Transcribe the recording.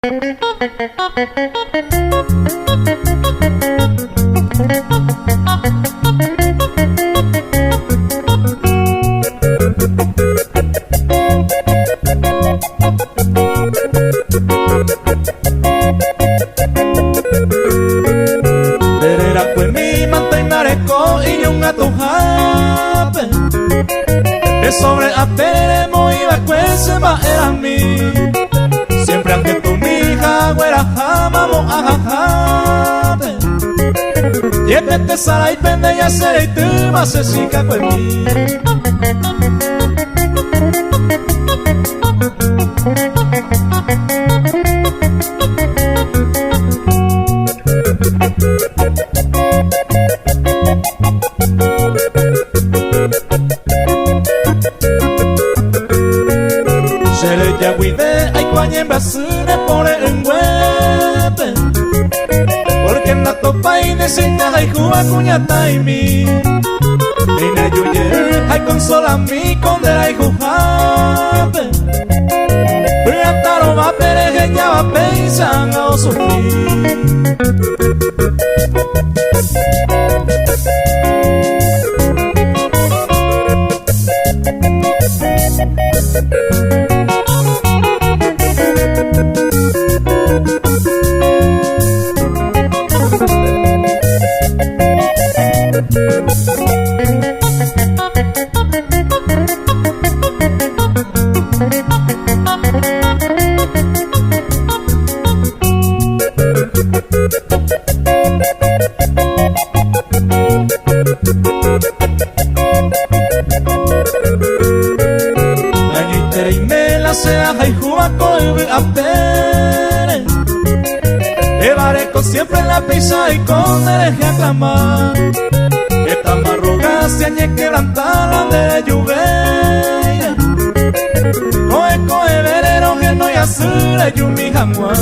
Sobre Apoyemos iba cuese ma era mi siempre aunque tu mija güera jamamo ajajate Yete te sara y pende ya seré y tú vas a sica con mí ya cuide ay cuañen basura por el huepe porque en la topa y necesita ay juega cuñata y mi Nina yuye ay consola mi condera y jujate Priataro va pereje ya va pensando a sufrir siempre en la pisa y con dereje a clamar esta marroga se añe quebrantada de lluvia coe verero que no y azul y un mi hagua